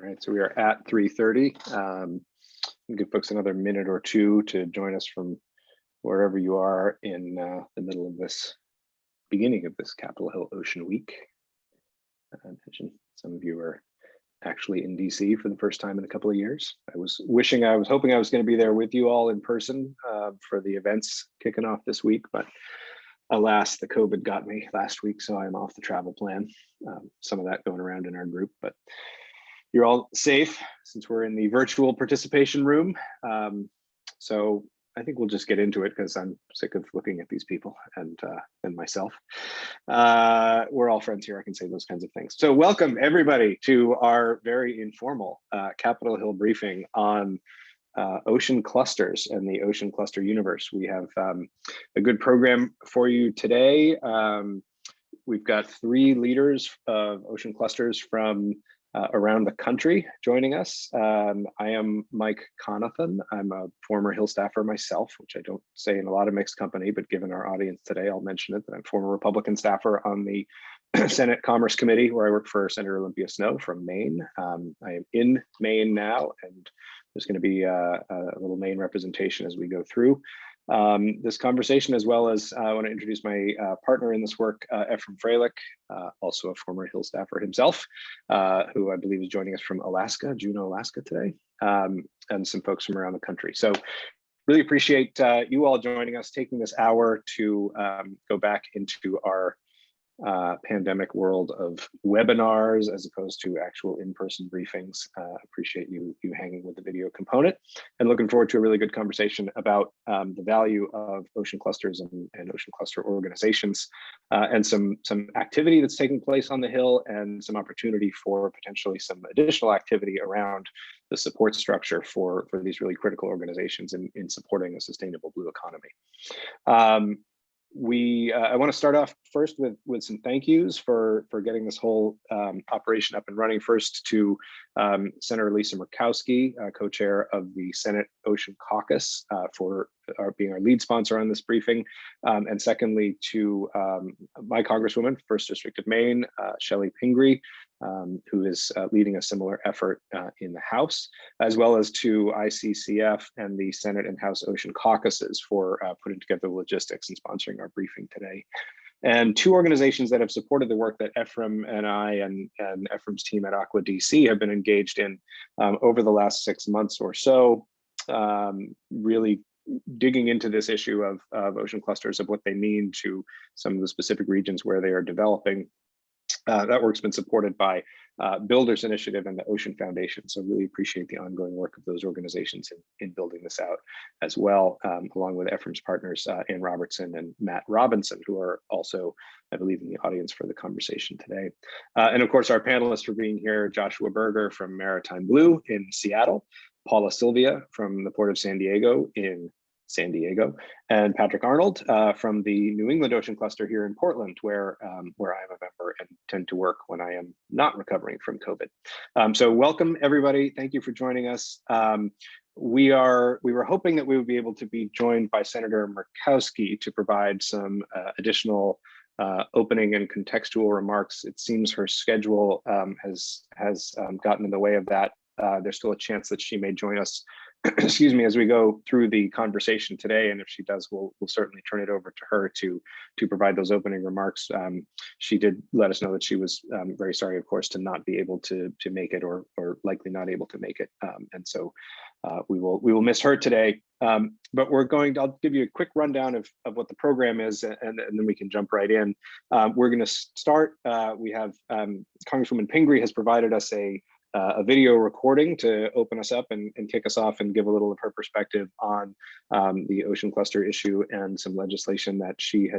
right, so we are at 3:30. We'll give folks another minute or two to join us from wherever you are in the middle of this beginning of this Capitol Hill Ocean Week. I mentioned some of you are actually in DC for the first time in a couple of years. I was hoping I was going to be there with you all in person for the events kicking off this week, but alas, the COVID got me last week, so I'm off the travel plan. Some of that going around in our group, but you're all safe since we're in the virtual participation room. So I think we'll just get into it because I'm sick of looking at these people and myself. We're all friends here, I can say those kinds of things. So welcome everybody to our very informal Capitol Hill briefing on ocean clusters and the ocean cluster universe. We have a good program for you today. We've got 3 leaders of ocean clusters from around the country joining us. I am Mike Conathan. I'm a former Hill staffer myself, which I don't say in a lot of mixed company, but given our audience today, I'll mention it, that I'm former Republican staffer on the Senate Commerce Committee, where I work for Senator Olympia Snowe from Maine. I am in Maine now, and there's going to be a little Maine representation as we go through this conversation, as well as I want to introduce my partner in this work, Ephraim Freilich, also a former Hill staffer himself, who I believe is joining us from Alaska, Juneau, Alaska today, and some folks from around the country. So really appreciate you all joining us, taking this hour to go back into our pandemic world of webinars as opposed to actual in-person briefings. Appreciate you hanging with the video component, and looking forward to a really good conversation about the value of ocean clusters and ocean cluster organizations, and some activity that's taking place on the Hill, and some opportunity for potentially some additional activity around the support structure for these really critical organizations in supporting a sustainable blue economy. I want to start off first with some thank yous for getting this whole operation up and running. First to Senator Lisa Murkowski, co-chair of the Senate Ocean Caucus, for being our lead sponsor on this briefing. And secondly, to my Congresswoman, 1st District of Maine, Chellie Pingree, who is leading a similar effort in the House, as well as to ICCF and the Senate and House Ocean Caucuses for putting together the logistics and sponsoring our briefing today. And 2 organizations that have supported the work that Ephraim and I and Ephraim's team at Aqua DC have been engaged in over the last 6 months or so, really digging into this issue of ocean clusters, of what they mean to some of the specific regions where they are developing. That work's been supported by Builders Initiative and the Ocean Foundation. So really appreciate the ongoing work of those organizations in building this out as well, along with Ephraim's partners, Ann Robertson and Matt Robinson, who are also, I believe, in the audience for the conversation today. And of course, our panelists for being here: Joshua Berger from Maritime Blue in Seattle, Paula Sylvia from the Port of San Diego in San Diego, and Patrick Arnold from the New England Ocean Cluster here in Portland, where I am a member and tend to work when I am not recovering from COVID. So welcome everybody. Thank you for joining us. We were hoping that we would be able to be joined by Senator Murkowski to provide some additional opening and contextual remarks. It seems her schedule has gotten in the way of that. There's still a chance that she may join us excuse me, as we go through the conversation today. And if she does, we'll certainly turn it over to her to provide those opening remarks. She did let us know that she was very sorry, of course, to not be able to make it, or likely not able to make it. And so we will miss her today. But I'll give you a quick rundown of what the program is, and then we can jump right in. We're going to start. We have Congresswoman Pingree has provided us a video recording to open us up and kick us off and give a little of her perspective on the ocean cluster issue and some legislation that she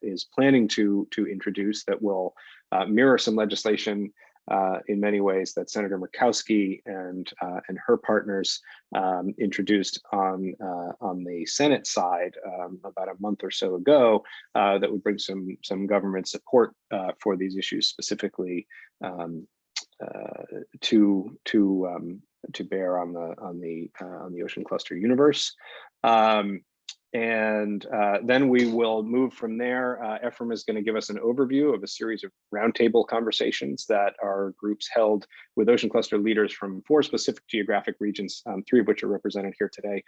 is planning to introduce that will mirror some legislation in many ways that Senator Murkowski and her partners introduced on the Senate side about a month or so ago, that would bring some government support for these issues, specifically to bear on the ocean cluster universe. And then we will move from there. Ephraim is going to give us an overview of a series of roundtable conversations that our groups held with ocean cluster leaders from 4 specific geographic regions, 3 of which are represented here today,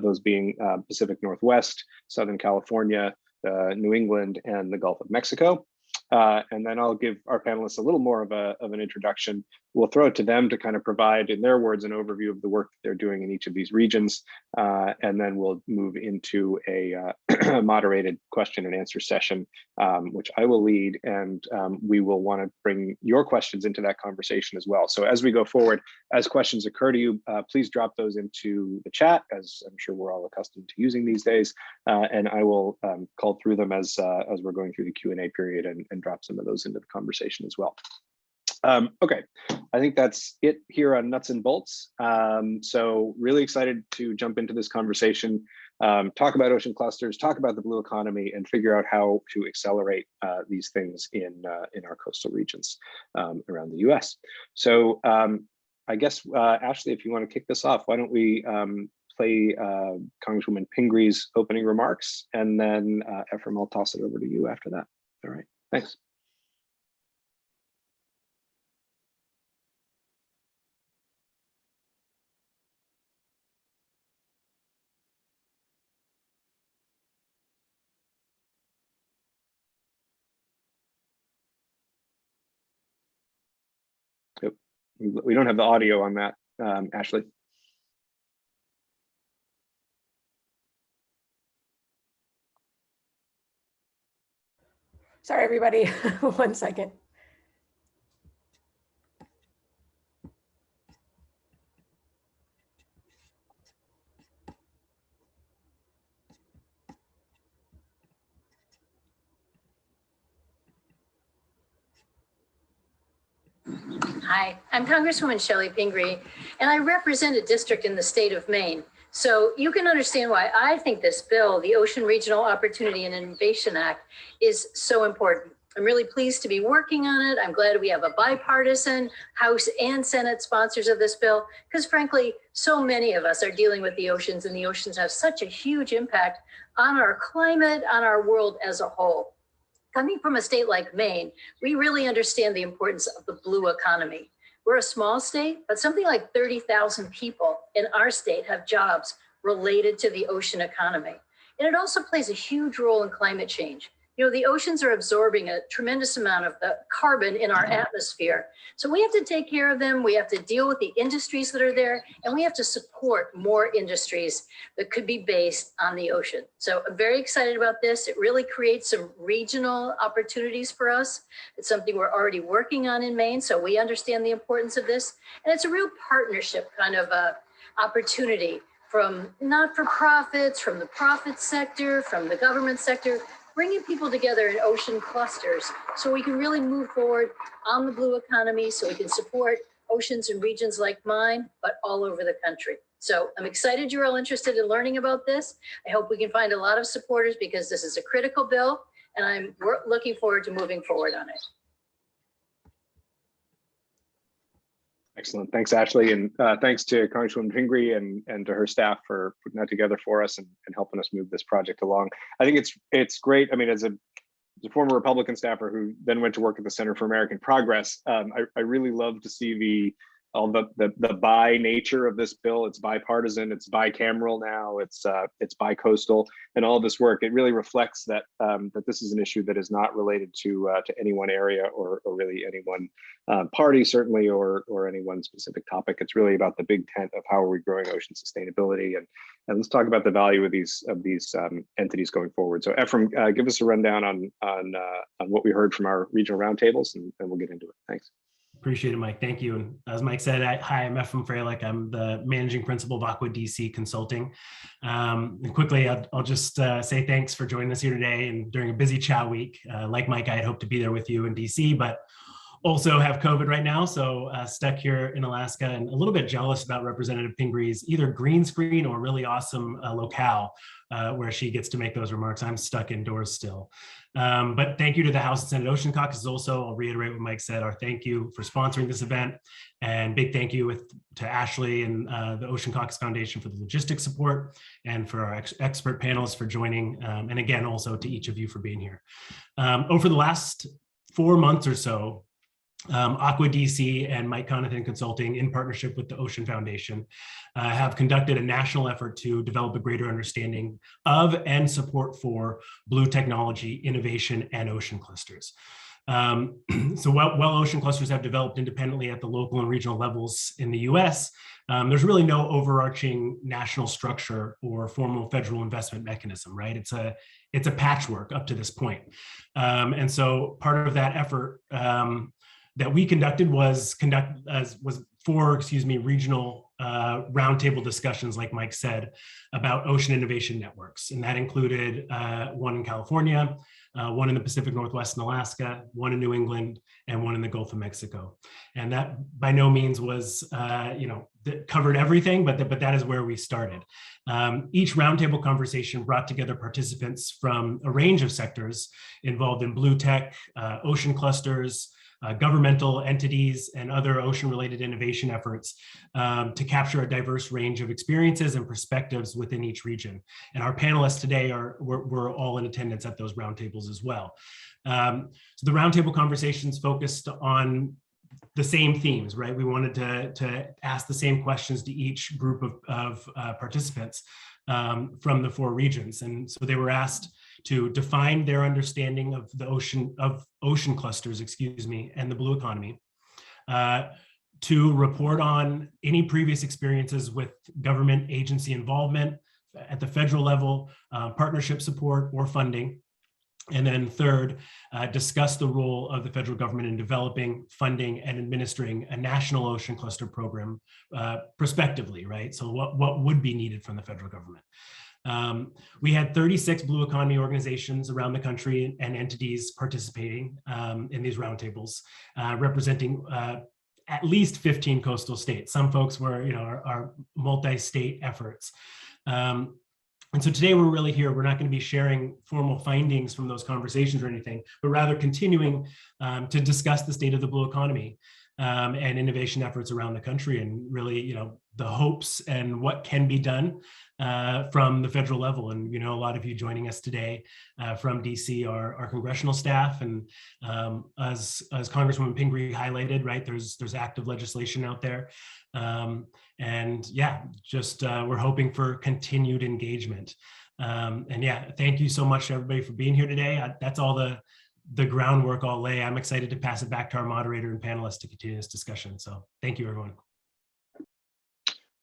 those being Pacific Northwest, Southern California, New England, and the Gulf of Mexico. And then I'll give our panelists a little more of an introduction. We'll throw it to them to kind of provide, in their words, an overview of the work that they're doing in each of these regions. And then we'll move into a moderated question and answer session, which I will lead. And we will want to bring your questions into that conversation as well. So as we go forward, as questions occur to you, please drop those into the chat, as I'm sure we're all accustomed to using these days. And I will call through them as we're going through the Q&A period and drop some of those into the conversation as well. Okay, I think that's it here on Nuts and Bolts. So really excited to jump into this conversation, talk about ocean clusters, talk about the blue economy, and figure out how to accelerate these things in our coastal regions around the US. So I guess, Ashley, if you want to kick this off, why don't we play Congresswoman Pingree's opening remarks, and then Ephraim, I'll toss it over to you after that. All right, thanks. We don't have the audio on that, Ashley. Sorry, everybody. 1 second. Hi, I'm Congresswoman Chellie Pingree, and I represent a district in the state of Maine. So you can understand why I think this bill, the Ocean Regional Opportunity and Innovation Act, is so important. I'm really pleased to be working on it. I'm glad we have a bipartisan House and Senate sponsors of this bill, because frankly, so many of us are dealing with the oceans, and the oceans have such a huge impact on our climate, on our world as a whole. Coming from a state like Maine, we really understand the importance of the blue economy. We're a small state, but something like 30,000 people in our state have jobs related to the ocean economy. And it also plays a huge role in climate change. You know, the oceans are absorbing a tremendous amount of the carbon in our atmosphere. So we have to take care of them. We have to deal with the industries that are there, and we have to support more industries that could be based on the ocean. So I'm very excited about this. It really creates some regional opportunities for us. It's something we're already working on in Maine, so we understand the importance of this. And it's a real partnership kind of opportunity from not-for-profits, from the profit sector, from the government sector, bringing people together in ocean clusters so we can really move forward on the blue economy, so we can support oceans and regions like mine, but all over the country. So I'm excited you're all interested in learning about this. I hope we can find a lot of supporters, because this is a critical bill, and I'm looking forward to moving forward on it. Excellent. Thanks, Ashley. And thanks to Congresswoman Pingree and to her staff for putting that together for us and helping us move this project along. I think it's great. I mean, as a former Republican staffer who then went to work at the Center for American Progress, I really love to see all the bi nature of this bill. It's bipartisan, it's bicameral now, it's bi-coastal, and all this work. It really reflects that that this is an issue that is not related to any one area or really any one party, certainly, or any one specific topic. It's really about the big tent of how are we growing ocean sustainability, and let's talk about the value of these entities going forward. So Ephraim, give us a rundown on what we heard from our regional roundtables, and we'll get into it. Thanks. Appreciate it, Mike. Thank you. And as Mike said, hi, I'm Ephraim Freilich. I'm the managing principal of Aqua DC Consulting. And quickly, I'll just say thanks for joining us here today and during a busy chow week. Like Mike, I had hoped to be there with you in DC, but also have COVID right now, so stuck here in Alaska, and a little bit jealous about Representative Pingree's either green screen or really awesome locale where she gets to make those remarks. I'm stuck indoors still. But thank you to the House and Senate Ocean Caucus. Also, I'll reiterate what Mike said, our thank you for sponsoring this event, and big thank you to Ashley and the Ocean Caucus Foundation for the logistics support, and for our expert panelists for joining, and again, also to each of you for being here. Over the last 4 months or so, Aqua DC and Mike Conathan Consulting, in partnership with the Ocean Foundation, have conducted a national effort to develop a greater understanding of and support for blue technology, innovation, and ocean clusters. So while ocean clusters have developed independently at the local and regional levels in the US, there's really no overarching national structure or formal federal investment mechanism, right? It's a patchwork up to this point. And so part of that effort that we conducted was regional roundtable discussions, like Mike said, about ocean innovation networks. And that included one in California, one in the Pacific Northwest and Alaska, one in New England, and one in the Gulf of Mexico. And that by no means was, that covered everything, but that is where we started. Each roundtable conversation brought together participants from a range of sectors involved in blue tech, ocean clusters, governmental entities, and other ocean-related innovation efforts to capture a diverse range of experiences and perspectives within each region. And our panelists today were all in attendance at those roundtables as well. So the roundtable conversations focused on the same themes, right? We wanted to ask the same questions to each group of participants from the 4 regions. And so they were asked to define their understanding of the ocean clusters, and the blue economy, to report on any previous experiences with government agency involvement at the federal level, partnership support or funding. And then third, discuss the role of the federal government in developing, funding, and administering a national ocean cluster program prospectively, right? So what would be needed from the federal government? We had 36 blue economy organizations around the country and entities participating in these roundtables, representing at least 15 coastal states. Some folks were, our multi-state efforts. And so today we're really here. We're not going to be sharing formal findings from those conversations or anything, but rather continuing to discuss the state of the blue economy and innovation efforts around the country, and really, the hopes and what can be done from the federal level. And a lot of you joining us today from DC are our congressional staff, and as Congresswoman Pingree highlighted, right, there's active legislation out there, and yeah, just we're hoping for continued engagement. And yeah, thank you so much to everybody for being here today. That's all the groundwork I'll lay. I'm excited to pass it back to our moderator and panelists to continue this discussion. So thank you, everyone.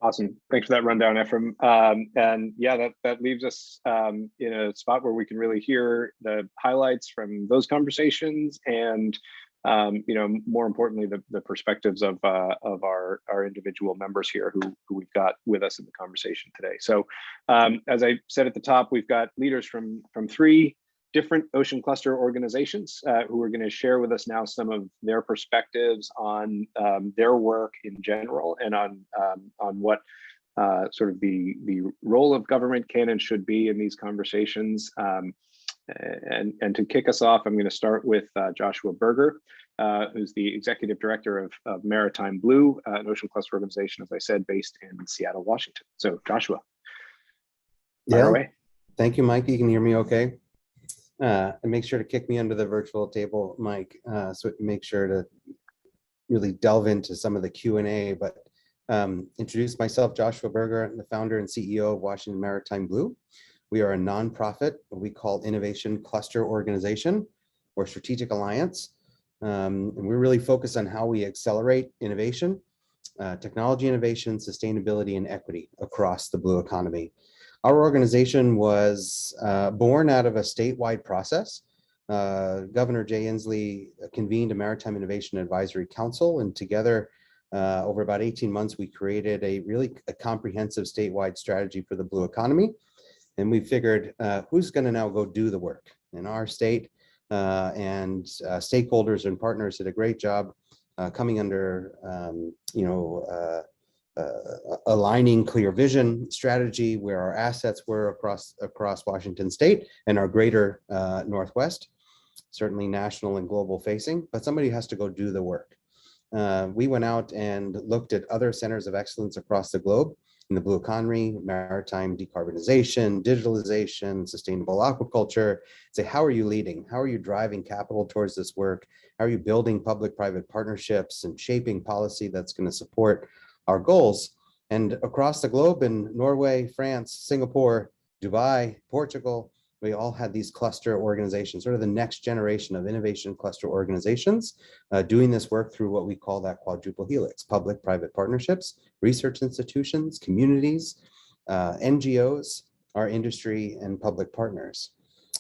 Awesome. Thanks for that rundown, Ephraim. And yeah, that leaves us in a spot where we can really hear the highlights from those conversations, and more importantly, the perspectives of our individual members here who we've got with us in the conversation today. So as I said at the top, we've got leaders from 3 different ocean cluster organizations who are going to share with us now some of their perspectives on their work in general, and on what sort of the role of government can and should be in these conversations. And to kick us off, I'm going to start with Joshua Berger, who's the executive director of Maritime Blue, an ocean cluster organization, as I said, based in Seattle, Washington. So Joshua, fire away. Thank you, Mike. You can hear me okay? And make sure to kick me under the virtual table, Mike, so make sure to really delve into some of the Q&A. But introduce myself, Joshua Berger. I'm the founder and CEO of Washington Maritime Blue. We are a nonprofit, what we call innovation cluster organization or strategic alliance. And we're really focused on how we accelerate innovation, technology innovation, sustainability, and equity across the blue economy. Our organization was born out of a statewide process. Governor Jay Inslee convened a Maritime Innovation Advisory Council, and together over about 18 months, we created a comprehensive statewide strategy for the blue economy. And we figured, who's going to now go do the work? In our state, and stakeholders and partners did a great job coming under, aligning clear vision strategy where our assets were across Washington State and our greater Northwest, certainly national and global facing, but somebody has to go do the work. We went out and looked at other centers of excellence across the globe in the blue economy, maritime decarbonization, digitalization, sustainable aquaculture. Say, how are you leading? How are you driving capital towards this work? How are you building public-private partnerships and shaping policy that's going to support our goals? And across the globe in Norway, France, Singapore, Dubai, Portugal, we all had these cluster organizations, sort of the next generation of innovation cluster organizations, doing this work through what we call that quadruple helix: public-private partnerships, research institutions, communities, NGOs, our industry, and public partners.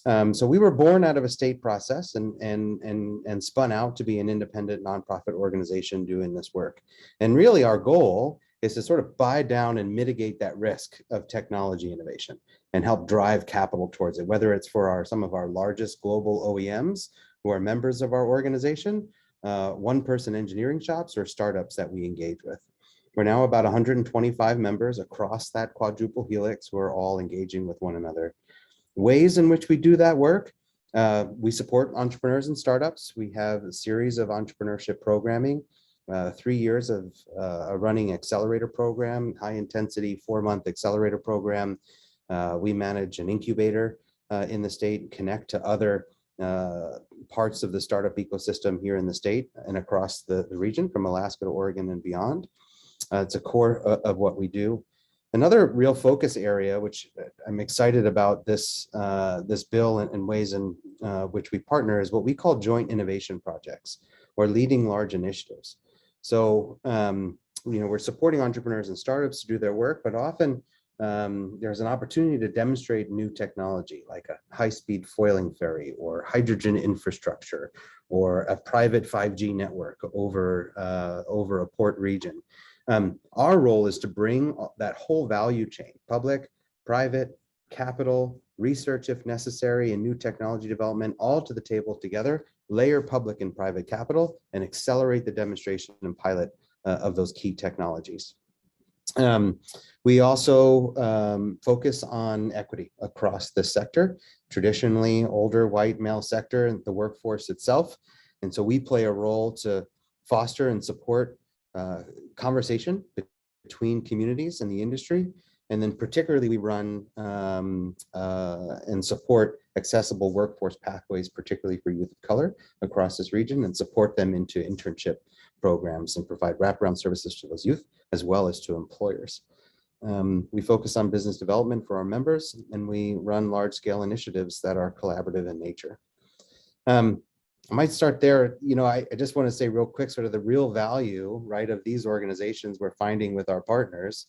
So we were born out of a state process and spun out to be an independent nonprofit organization doing this work. And really our goal is to sort of buy down and mitigate that risk of technology innovation and help drive capital towards it, whether it's for some of our largest global OEMs who are members of our organization, one-person engineering shops, or startups that we engage with. We're now about 125 members across that quadruple helix who are all engaging with one another. Ways in which we do that work: we support entrepreneurs and startups. We have a series of entrepreneurship programming, 3 years of a running accelerator program, high intensity 4-month accelerator program. We manage an incubator in the state, connect to other parts of the startup ecosystem here in the state and across the region from Alaska to Oregon and beyond. It's a core of what we do. Another real focus area, which I'm excited about this bill and ways in which we partner, is what we call joint innovation projects or leading large initiatives. So, we're supporting entrepreneurs and startups to do their work, but often there's an opportunity to demonstrate new technology like a high-speed foiling ferry or hydrogen infrastructure or a private 5G network over a port region. Our role is to bring that whole value chain, public, private, capital, research if necessary, and new technology development, all to the table together, layer public and private capital, and accelerate the demonstration and pilot of those key technologies. We also focus on equity across the sector, traditionally older white male sector and the workforce itself. And so we play a role to foster and support conversation between communities and the industry. And then particularly we run and support accessible workforce pathways, particularly for youth of color across this region, and support them into internship programs and provide wraparound services to those youth as well as to employers. We focus on business development for our members, and we run large-scale initiatives that are collaborative in nature. I might start there. I just want to say real quick, sort of the real value, right, of these organizations we're finding with our partners,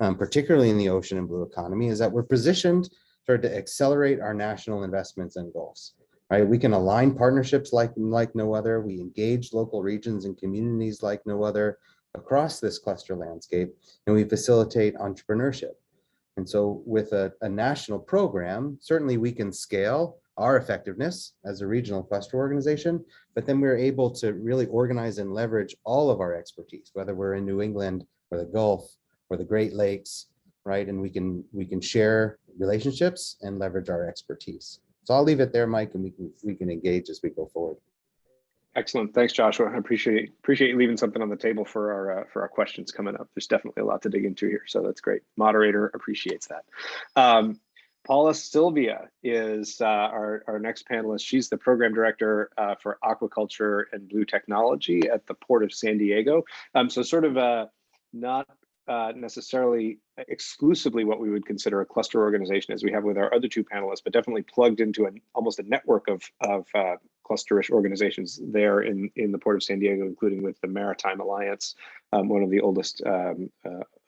particularly in the ocean and blue economy, is that we're positioned sort of to accelerate our national investments and goals. Right, we can align partnerships like no other. We engage local regions and communities like no other across this cluster landscape, and we facilitate entrepreneurship. And so with a national program, certainly we can scale our effectiveness as a regional cluster organization, but then we're able to really organize and leverage all of our expertise, whether we're in New England or the Gulf or the Great Lakes, right? And we can share relationships and leverage our expertise. So I'll leave it there, Mike, and we can engage as we go forward. Excellent. Thanks, Joshua. I appreciate you leaving something on the table for our questions coming up. There's definitely a lot to dig into here, so that's great. Moderator appreciates that. Paula Sylvia is our next panelist. She's the program director for aquaculture and blue technology at the Port of San Diego. So sort of not necessarily exclusively what we would consider a cluster organization as we have with our other two panelists, but definitely plugged into almost a network of clusterish organizations there in the Port of San Diego, including with the Maritime Alliance, one of the oldest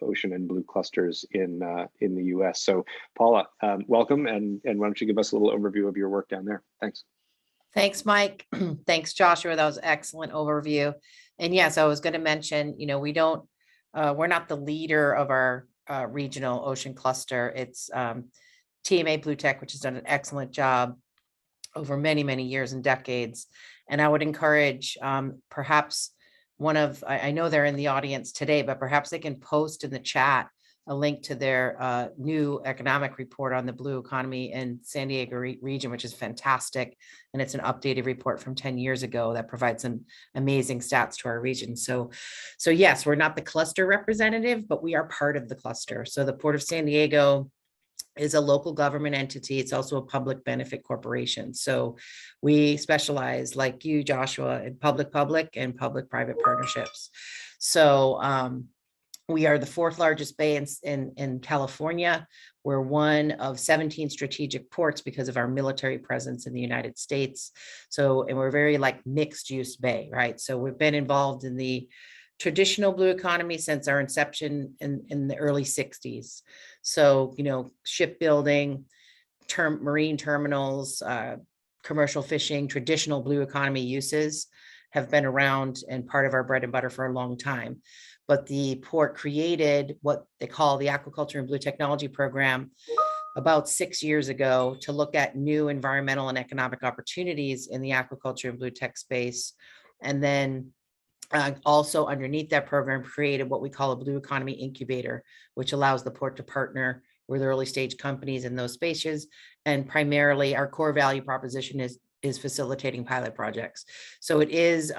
ocean and blue clusters in the US. So Paula, welcome, and why don't you give us a little overview of your work down there? Thanks. Thanks, Mike. Thanks, Joshua. That was an excellent overview. And yes, I was going to mention, we're not the leader of our regional ocean cluster. It's TMA Blue Tech, which has done an excellent job over many, many years and decades. And I would encourage perhaps I know they're in the audience today, but perhaps they can post in the chat a link to their new economic report on the blue economy in San Diego region, which is fantastic. And it's an updated report from 10 years ago that provides some amazing stats to our region. So yes, we're not the cluster representative, but we are part of the cluster. So the Port of San Diego is a local government entity. It's also a public benefit corporation. So we specialize, like you, Joshua, in public-public and public-private partnerships. So we are the 4th largest bay in California. We're one of 17 strategic ports because of our military presence in the United States. So, and we're very like mixed use bay, right? So we've been involved in the traditional blue economy since our inception in the early 60s. So, shipbuilding, marine terminals, commercial fishing, traditional blue economy uses have been around and part of our bread and butter for a long time. But the port created what they call the Aquaculture and Blue Technology Program about 6 years ago to look at new environmental and economic opportunities in the aquaculture and blue tech space. And then also underneath that program created what we call a blue economy incubator, which allows the port to partner with early stage companies in those spaces. And primarily our core value proposition is facilitating pilot projects. So it is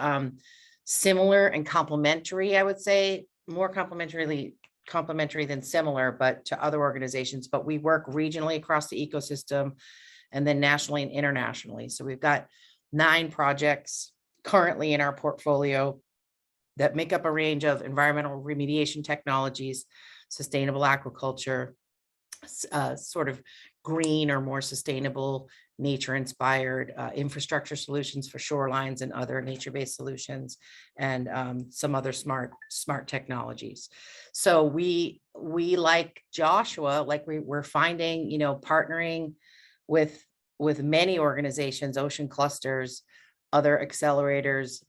similar and complementary, I would say, more complementary than similar, but to other organizations. But we work regionally across the ecosystem and then nationally and internationally. So we've got 9 projects currently in our portfolio that make up a range of environmental remediation technologies, sustainable aquaculture, sort of green or more sustainable nature-inspired infrastructure solutions for shorelines and other nature-based solutions, and some other smart technologies. So we like Joshua, like we're finding, partnering with many organizations, ocean clusters, other accelerators,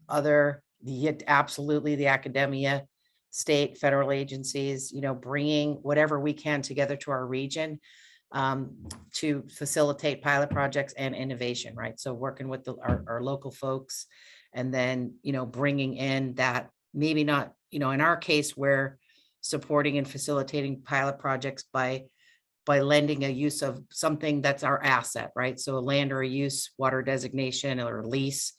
absolutely the academia, state, federal agencies, bringing whatever we can together to our region to facilitate pilot projects and innovation, right? So working with our local folks, and then, bringing in that, maybe not, in our case, we're supporting and facilitating pilot projects by lending a use of something that's our asset, right? So a land or a use, water designation or lease,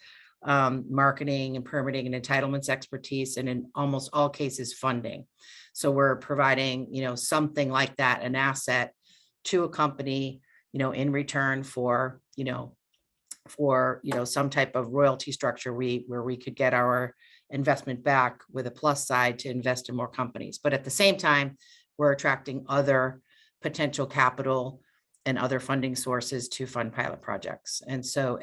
marketing and permitting and entitlements expertise, and in almost all cases, funding. So we're providing, something like that, an asset to a company, in return for some type of royalty structure where we could get our investment back with a plus side to invest in more companies. But at the same time, we're attracting other potential capital and other funding sources to fund pilot projects. And so,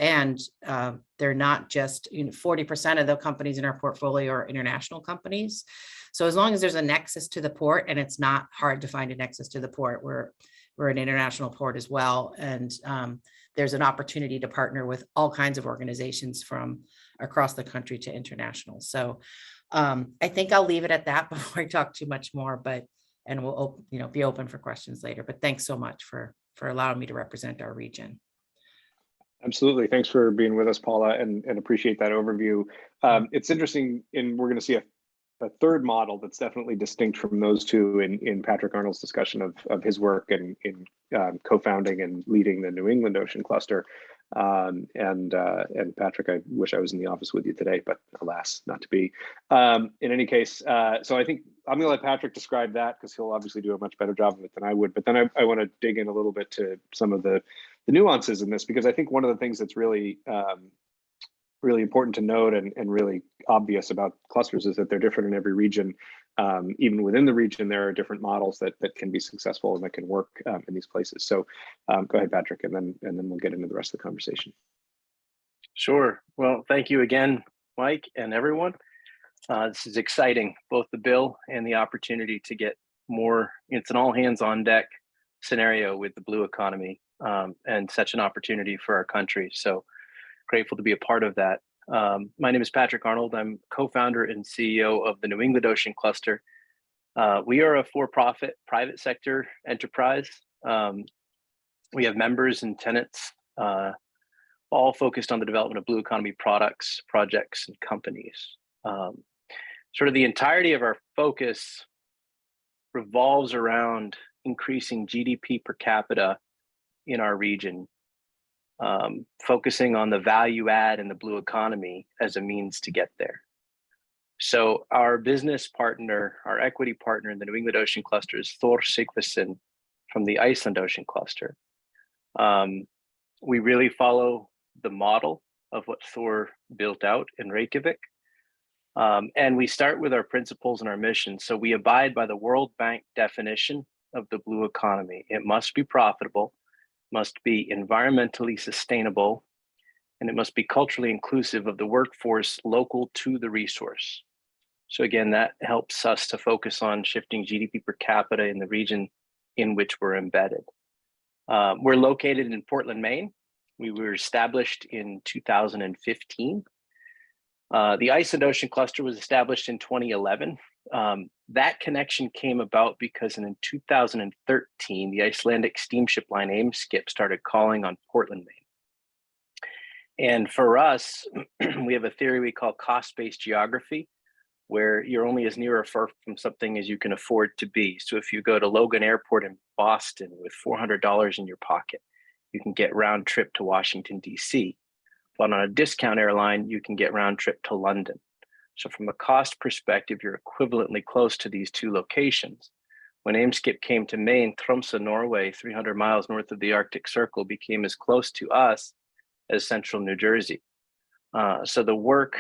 they're not just, 40% of the companies in our portfolio are international companies. So as long as there's a nexus to the port, and it's not hard to find a nexus to the port, we're an international port as well. And there's an opportunity to partner with all kinds of organizations from across the country to international. So I think I'll leave it at that before I talk too much more, and we'll be open for questions later. But thanks so much for allowing me to represent our region. Absolutely. Thanks for being with us, Paula, and appreciate that overview. It's interesting, and we're going to see a third model that's definitely distinct from those two in Patrick Arnold's discussion of his work and in co-founding and leading the New England Ocean Cluster. And Patrick, I wish I was in the office with you today, but alas, not to be. In any case, so I think I'm going to let Patrick describe that, because he'll obviously do a much better job of it than I would. But then I want to dig in a little bit to some of the nuances in this, because I think one of the things that's really really important to note and really obvious about clusters is that they're different in every region. Even within the region, there are different models that can be successful and that can work in these places. So go ahead, Patrick, and then we'll get into the rest of the conversation. Sure. Well, thank you again, Mike, and everyone. This is exciting, both the bill and the opportunity to get more. It's an all hands on deck scenario with the blue economy, and such an opportunity for our country. So grateful to be a part of that. My name is Patrick Arnold. I'm co-founder and CEO of the New England Ocean Cluster. We are a for-profit private sector enterprise. We have members and tenants all all focused on the development of blue economy products, projects, and companies. Sort of the entirety of our focus revolves around increasing GDP per capita in our region, focusing on the value add in the blue economy as a means to get there. So our business partner, our equity partner in the New England Ocean Cluster is Thor Sigvason from the Iceland Ocean Cluster. We really follow the model of what Thor built out in Reykjavik. And we start with our principles and our mission. So we abide by the World Bank definition of the blue economy. It must be profitable, must be environmentally sustainable, and it must be culturally inclusive of the workforce local to the resource. So again, that helps us to focus on shifting GDP per capita in the region in which we're embedded. We're located in Portland, Maine. We were established in 2015. The Iceland Ocean Cluster was established in 2011. That connection came about because in 2013, the Icelandic steamship line Eimskip started calling on Portland, Maine. And for us, we have a theory we call cost-based geography, where you're only as near or far from something as you can afford to be. So if you go to Logan Airport in Boston with $400 in your pocket, you can get round trip to Washington, DC. But on a discount airline, you can get round trip to London. So from a cost perspective, you're equivalently close to these two locations. When Eimskip came to Maine, Tromsø, Norway, 300 miles north of the Arctic Circle, became as close to us as central New Jersey. So the work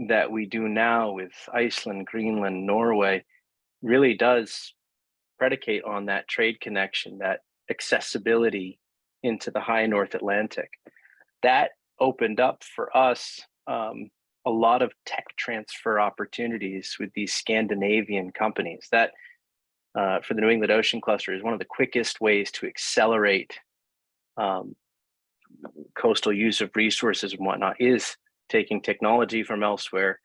that we do now with Iceland, Greenland, Norway really does predicate on that trade connection, that accessibility into the high North Atlantic. That opened up for us a lot of tech transfer opportunities with these Scandinavian companies. That for the New England Ocean Cluster is one of the quickest ways to accelerate coastal use of resources and whatnot, is taking technology from elsewhere,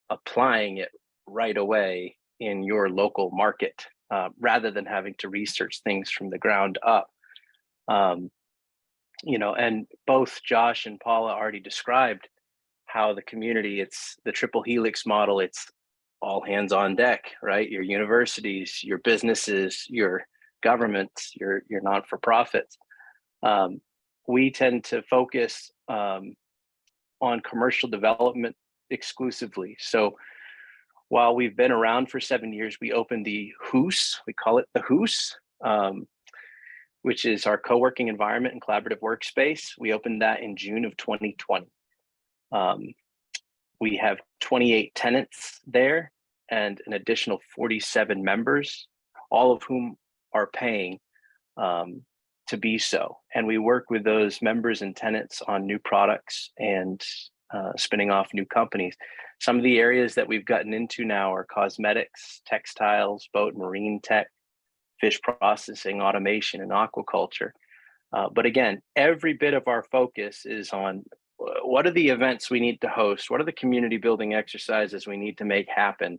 applying it right away in your local market, rather than having to research things from the ground up. You know, and both Josh and Paula already described how the community, it's the triple helix model, it's all hands on deck, right? Your universities, your businesses, your governments, your not-for-profits. We tend to focus on commercial development exclusively. So while we've been around for 7 years, we opened the HOOS, we call it the HOOS, which is our co-working environment and collaborative workspace. We opened that in June of 2020. We have 28 tenants there and an additional 47 members, all of whom are paying to be so. And we work with those members and tenants on new products and spinning off new companies. Some of the areas that we've gotten into now are cosmetics, textiles, boat and marine tech, fish processing, automation, and aquaculture. But again, every bit of our focus is on what are the events we need to host? What are the community building exercises we need to make happen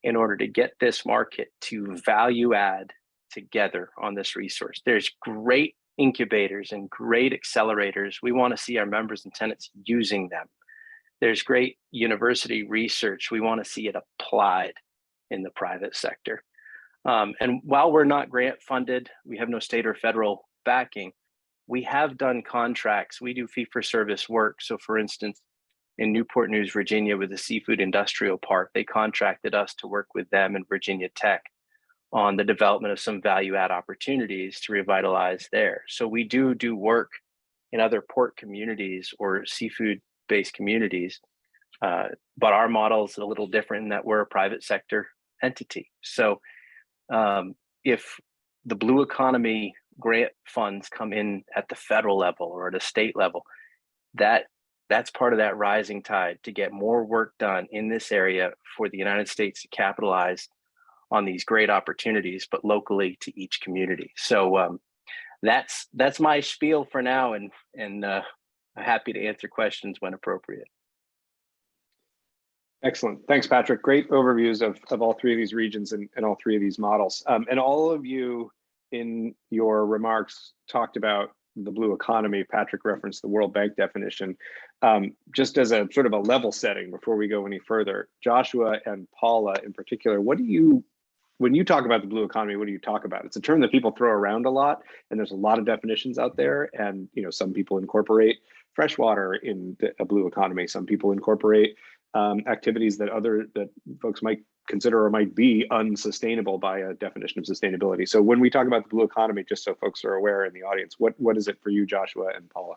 in order to get this market to value add together on this resource? There's great incubators and great accelerators. We want to see our members and tenants using them. There's great university research. We want to see it applied in the private sector. And while we're not grant funded, we have no state or federal backing, we have done contracts. We do fee-for-service work. So for instance, in Newport News, Virginia, with the Seafood Industrial Park, they contracted us to work with them and Virginia Tech on the development of some value add opportunities to revitalize there. So we do work in other port communities or seafood-based communities, but our model is a little different in that we're a private sector entity. So if the blue economy grant funds come in at the federal level or at a state level, that's part of that rising tide to get more work done in this area for the United States to capitalize on these great opportunities, but locally to each community. So that's my spiel for now, and I'm happy to answer questions when appropriate. Excellent. Thanks, Patrick. Great overviews of all three of these regions and all three of these models. And all of you in your remarks talked about the blue economy. Patrick referenced the World Bank definition. Just as a sort of a level setting before we go any further, Joshua and Paula in particular, what do you, when you talk about the blue economy, what do you talk about? It's a term that people throw around a lot, and there's a lot of definitions out there. And some people incorporate freshwater in a blue economy. Some people incorporate activities that folks might consider or might be unsustainable by a definition of sustainability. So when we talk about the blue economy, just so folks are aware in the audience, what is it for you, Joshua and Paula?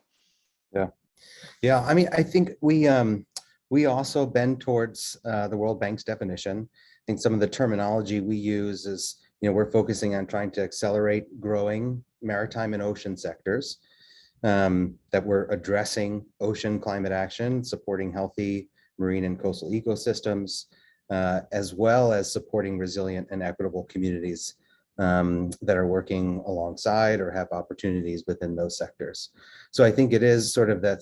Yeah. I mean, I think we also bend towards the World Bank's definition. I think some of the terminology we use is, we're focusing on trying to accelerate growing maritime and ocean sectors, that we're addressing ocean climate action, supporting healthy marine and coastal ecosystems, as well as supporting resilient and equitable communities that are working alongside or have opportunities within those sectors. So I think it is sort of that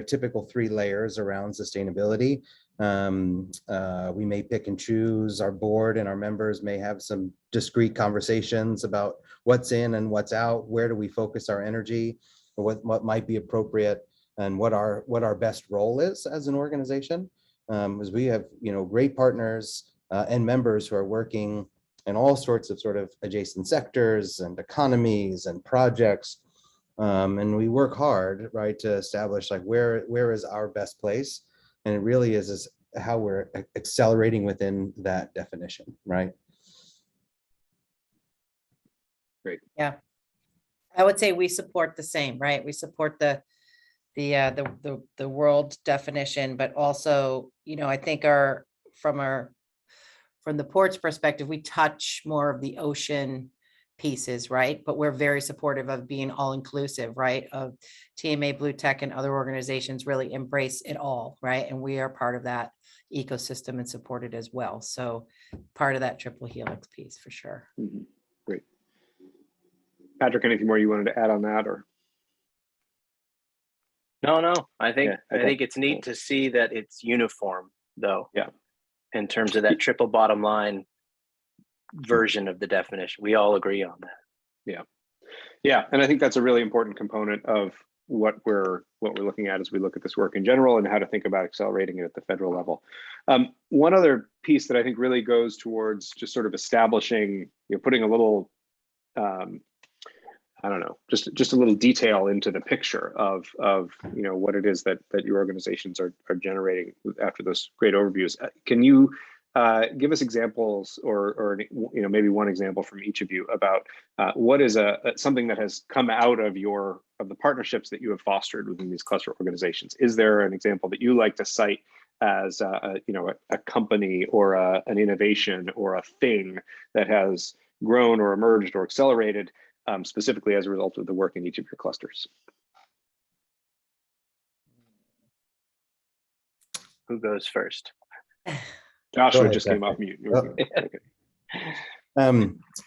typical three layers around sustainability. We may pick and choose. Our board and our members may have some discrete conversations about what's in and what's out, where do we focus our energy, or what might be appropriate, and what our best role is as an organization. As we have great partners and members who are working in all sorts of sort of adjacent sectors and economies and projects, and we work hard, right, to establish like where is our best place, and it really is how we're accelerating within that definition, right? Great. Yeah, I would say we support the same, right? We support the world definition, but also, I think from the port's perspective, we touch more of the ocean pieces, right? But we're very supportive of being all inclusive, right? Of TMA, Blue Tech, and other organizations really embrace it all, right? And we are part of that ecosystem and support it as well. So part of that triple helix piece for sure. Mm-hmm. Great. Patrick, anything more you wanted to add on that, or? No. I think Yeah, I think it's neat to see that it's uniform, though. Yeah. In terms of that triple bottom line version of the definition, we all agree on that. Yeah, and I think that's a really important component of what we're looking at as we look at this work in general and how to think about accelerating it at the federal level. One other piece that I think really goes towards just sort of establishing, putting a little I don't know, just a little detail into the picture of what it is that your organizations are generating after those great overviews. Can you give us examples, or maybe one example from each of you about what is something that has come out of the partnerships that you have fostered within these cluster organizations? Is there an example that you like to cite as a company or an innovation or a thing that has grown or emerged or accelerated specifically as a result of the work in each of your clusters? Who goes first? Joshua just came off mute.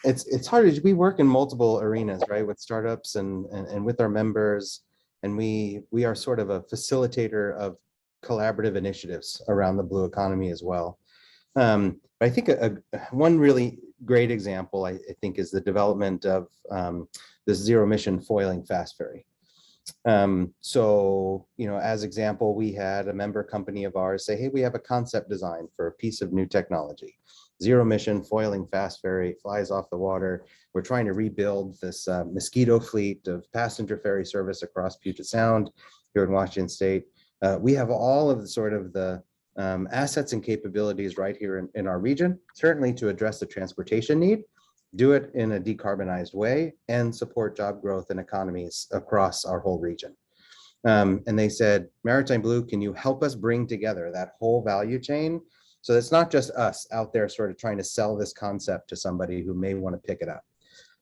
It's hard. We work in multiple arenas, right, with startups and with our members, and we are sort of a facilitator of collaborative initiatives around the blue economy as well. But I think one really great example, I think, is the development of this zero emission foiling fast ferry. So, as example, we had a member company of ours say, hey, we have a concept design for a piece of new technology, zero emission foiling fast ferry, flies off the water. We're trying to rebuild this mosquito fleet of passenger ferry service across Puget Sound here in Washington State. We have all of the assets and capabilities right here in our region, certainly to address the transportation need, do it in a decarbonized way, and support job growth and economies across our whole region. And they said, Maritime Blue, can you help us bring together that whole value chain? So it's not just us out there sort of trying to sell this concept to somebody who may want to pick it up.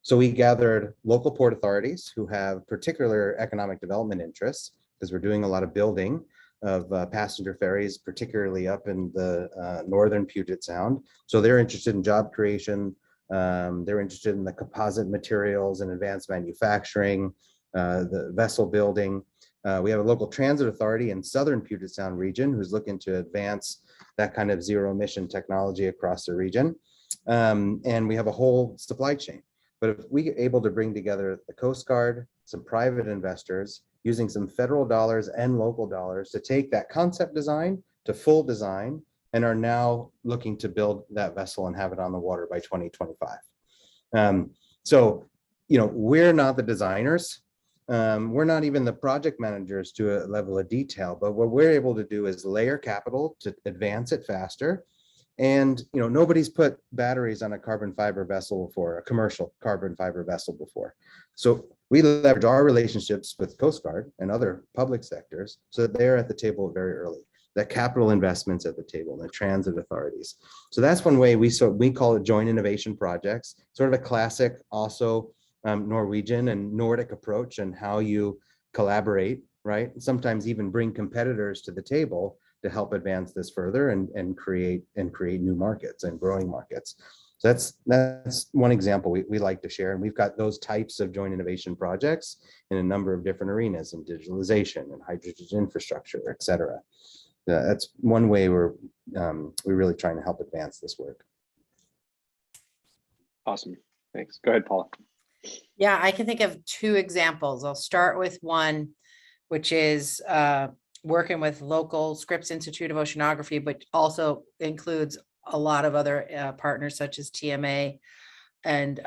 So we gathered local port authorities who have particular economic development interests, because we're doing a lot of building of passenger ferries, particularly up in the northern Puget Sound. So they're interested in job creation. They're interested in the composite materials and advanced manufacturing, the vessel building. We have a local transit authority in southern Puget Sound region who's looking to advance that kind of zero emission technology across the region. And we have a whole supply chain But if we are able to bring together the Coast Guard, some private investors, using some federal dollars and local dollars to take that concept design to full design, and are now looking to build that vessel and have it on the water by 2025. So, we're not the designers. We're not even the project managers to a level of detail, but what we're able to do is layer capital to advance it faster. And, nobody's put batteries on a carbon fiber vessel before, a commercial carbon fiber vessel before. So we leverage our relationships with Coast Guard and other public sectors so that they're at the table very early, that capital investments at the table, the transit authorities. So that's one way we call it joint innovation projects, sort of a classic also Norwegian and Nordic approach and how you collaborate, right? Sometimes even bring competitors to the table to help advance this further and create new markets and growing markets. So that's one example we like to share. And we've got those types of joint innovation projects in a number of different arenas, in digitalization and hydrogen infrastructure, et cetera. That's one way we're really trying to help advance this work. Awesome. Thanks. Go ahead, Paula. Yeah, I can think of two examples. I'll start with one, which is working with local Scripps Institute of Oceanography, but also includes a lot of other partners such as TMA and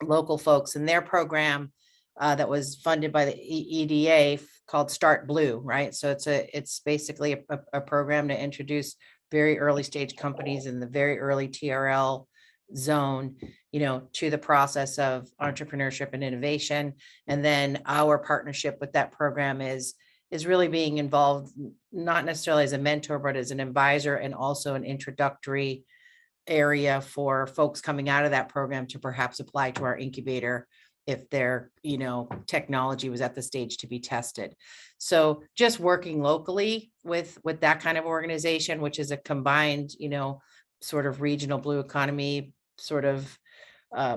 local folks in their program that was funded by the EDA called Start Blue, right? So it's basically a program to introduce very early stage companies in the very early TRL zone, to the process of entrepreneurship and innovation. And then our partnership with that program is really being involved, not necessarily as a mentor, but as an advisor and also an introductory area for folks coming out of that program to perhaps apply to our incubator if their, technology was at the stage to be tested. So just working locally with that kind of organization, which is a combined, sort of regional blue economy sort of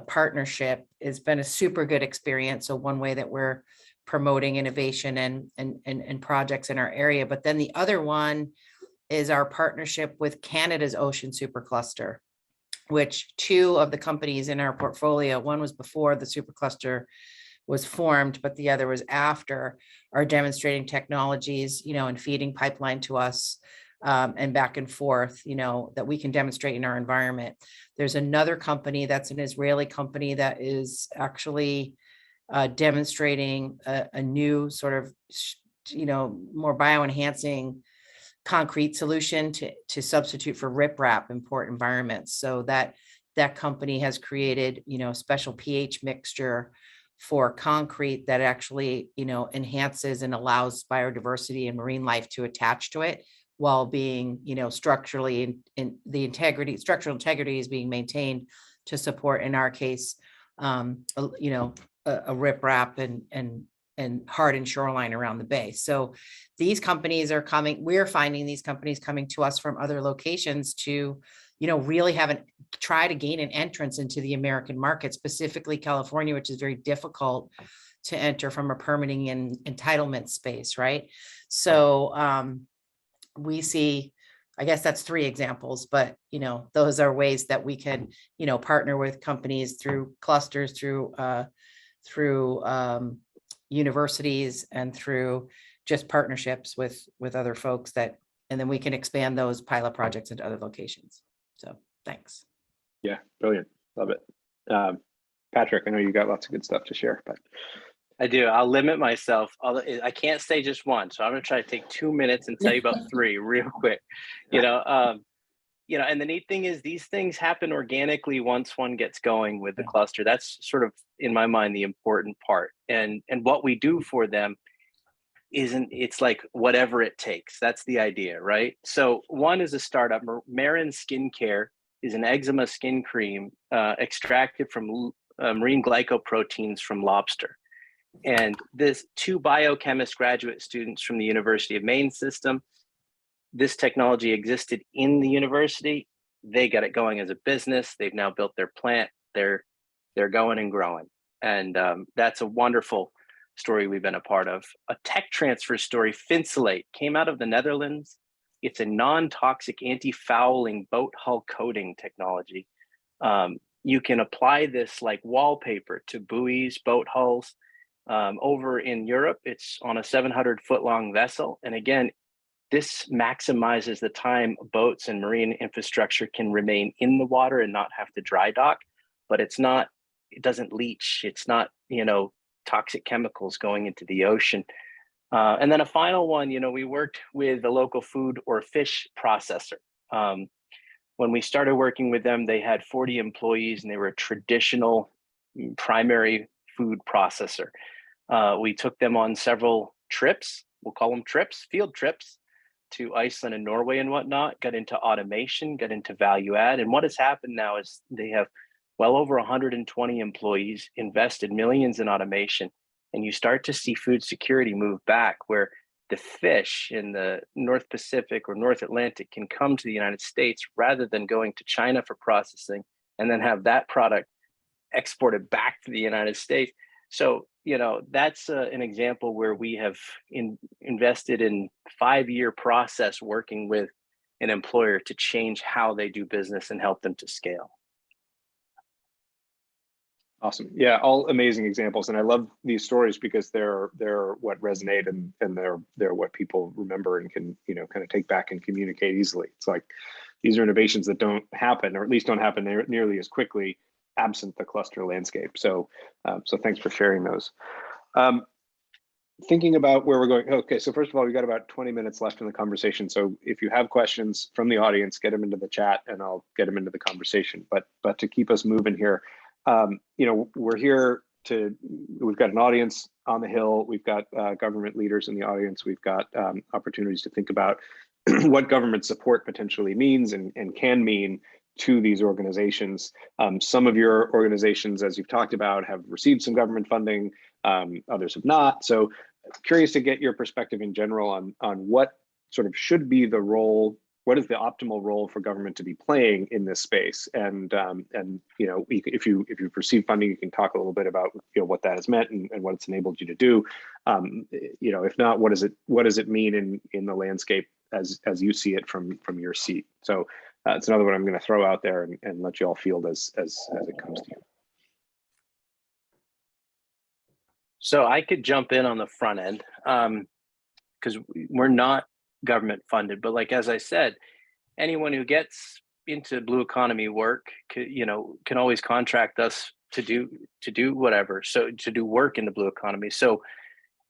partnership, has been a super good experience. So one way that we're promoting innovation and projects in our area. But then the other one is our partnership with Canada's Ocean Supercluster, which two of the companies in our portfolio, one was before the supercluster was formed, but the other was after, are demonstrating technologies, and feeding pipeline to us and back and forth, that we can demonstrate in our environment. There's another company that's an Israeli company that is actually demonstrating a new sort of, more bioenhancing concrete solution to substitute for riprap in port environments. So that company has created, a special pH mixture for concrete that actually, enhances and allows biodiversity and marine life to attach to it while being, structurally in the structural integrity is being maintained to support, in our case, a riprap and hardened shoreline around the bay. So these companies are coming, we're finding these companies coming to us from other locations to, really try to gain an entrance into the American market, specifically California, which is very difficult to enter from a permitting and entitlement space, right? So we see, I guess that's three examples, but, those are ways that we can, partner with companies through clusters, through universities, and through just partnerships with other folks and then we can expand those pilot projects into other locations. So thanks. Yeah, brilliant. Love it. Patrick, I know you got lots of good stuff to share, but I do. I'll limit myself. I can't say just one, so I'm going to try to take 2 minutes and tell you about three real quick. And the neat thing is these things happen organically once one gets going with the cluster. That's sort of, in my mind, the important part. And what we do for them it's like whatever it takes. That's the idea, right? So one is a startup. Marin Skincare is an eczema skin cream extracted from marine glycoproteins from lobster. And this two biochemist graduate students from the University of Maine system, this technology existed in the university. They got it going as a business. They've now built their plant. They're going and growing. And that's a wonderful story we've been a part of. A tech transfer story, Finsulate, came out of the Netherlands. It's a non-toxic anti-fouling boat hull coating technology. you can apply this like wallpaper to buoys, boat hulls. Over in Europe, it's on a 700-foot long vessel. And again, this maximizes the time boats and marine infrastructure can remain in the water and not have to dry dock, but it doesn't leach. It's not, toxic chemicals going into the ocean. And then a final one, we worked with a local food or fish processor. When we started working with them, they had 40 employees and they were a traditional primary food processor. We took them on several trips, we'll call them trips, field trips, to Iceland and Norway and whatnot, got into automation, got into value add. And what has happened now is they have well over 120 employees, invested millions in automation, and you start to see food security move back where the fish in the North Pacific or North Atlantic can come to the United States rather than going to China for processing and then have that product exported back to the United States. So, that's an example where we have invested in 5-year process working with an employer to change how they do business and help them to scale. Awesome. Yeah, all amazing examples. And I love these stories because they're what resonate and they're what people remember and can, kind of take back and communicate easily. It's like these are innovations that don't happen, or at least don't happen nearly as quickly absent the cluster landscape. So thanks for sharing those. Thinking about where we're going. Okay, so first of all, we've got about 20 minutes left in the conversation. So if you have questions from the audience, get them into the chat and I'll get them into the conversation. But to keep us moving here, we're here we've got an audience on the Hill. We've got government leaders in the audience. We've got opportunities to think about what government support potentially means and can mean to these organizations. Some of your organizations, as you've talked about, have received some government funding, others have not. So curious to get your perspective in general on what sort of should be the role, what is the optimal role for government to be playing in this space? And if you've received funding, you can talk a little bit about what that has meant and what it's enabled you to do. If not, what does it mean in the landscape as you see it from your seat? So it's another one I'm going to throw out there and let you all field as it comes to you. So I could jump in on the front end because we're not government funded, but like, as I said, anyone who gets into blue economy work, can always contract us to do whatever. So to do work in the blue economy. So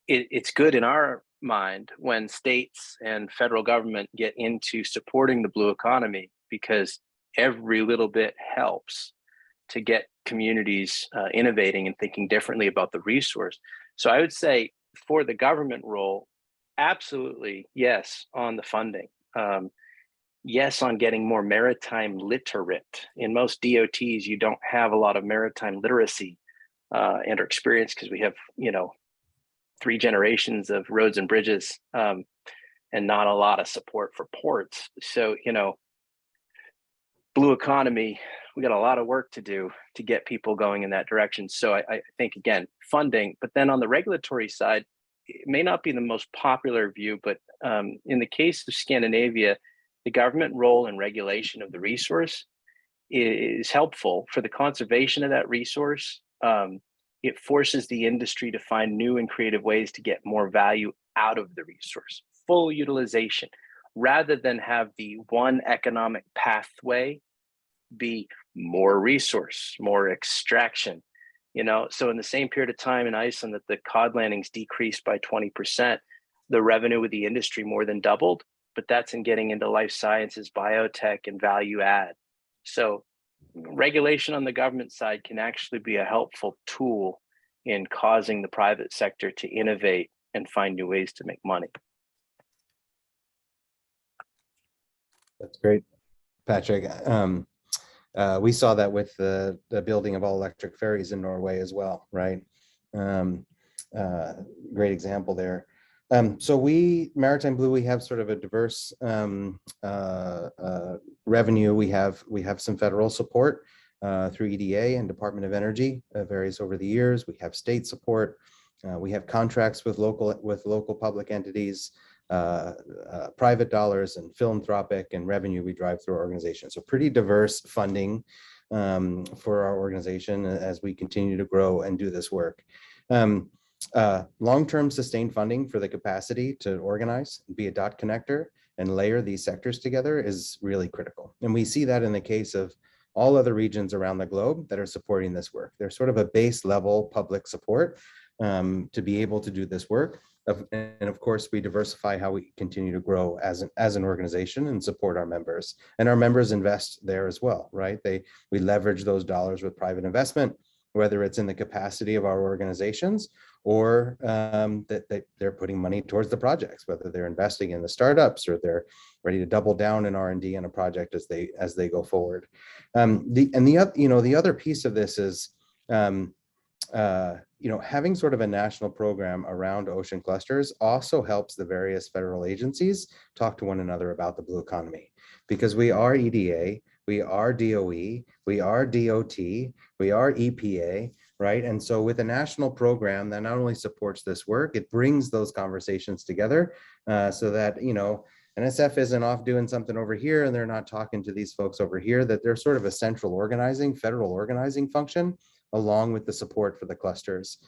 it's good in our mind when states and federal government get into supporting the blue economy, because every little bit helps to get communities innovating and thinking differently about the resource. So I would say for the government role, absolutely yes on the funding. Yes on getting more maritime literate. In most DOTs, you don't have a lot of maritime literacy and experience because we have, 3 generations of roads and bridges and not a lot of support for ports. So, blue economy, we got a lot of work to do to get people going in that direction. So I think, again, funding, but then on the regulatory side, it may not be the most popular view, but in the case of Scandinavia, the government role in regulation of the resource is helpful for the conservation of that resource. It forces the industry to find new and creative ways to get more value out of the resource, full utilization, rather than have the one economic pathway be more resource, more extraction. So in the same period of time in Iceland that the cod landings decreased by 20%, the revenue with the industry more than doubled, but that's in getting into life sciences, biotech, and value add. So regulation on the government side can actually be a helpful tool in causing the private sector to innovate and find new ways to make money. That's great, Patrick. We saw that with the building of all electric ferries in Norway as well, right? Great example there. So Maritime Blue, we have sort of a diverse revenue. We have some federal support through EDA and Department of Energy, varies over the years. We have state support. We have contracts with local public entities, private dollars and philanthropic and revenue we drive through our organization. So pretty diverse funding. for our organization as we continue to grow and do this work. Long-term sustained funding for the capacity to organize, be a dot connector, and layer these sectors together is really critical. And we see that in the case of all other regions around the globe that are supporting this work. There's sort of a base level public support to be able to do this work. And of course, we diversify how we continue to grow as an organization and support our members. And our members invest there as well, right? We leverage those dollars with private investment, whether it's in the capacity of our organizations or that they're putting money towards the projects, whether they're investing in the startups or they're ready to double down in R&D in a project as they go forward. The other piece of this is having sort of a national program around ocean clusters also helps the various federal agencies talk to one another about the blue economy, because we are EDA, we are DOE, we are DOT, we are EPA, right? And so with a national program that not only supports this work, it brings those conversations together so that, NSF isn't off doing something over here and they're not talking to these folks over here, that they're sort of a central organizing, federal organizing function along with the support for the clusters,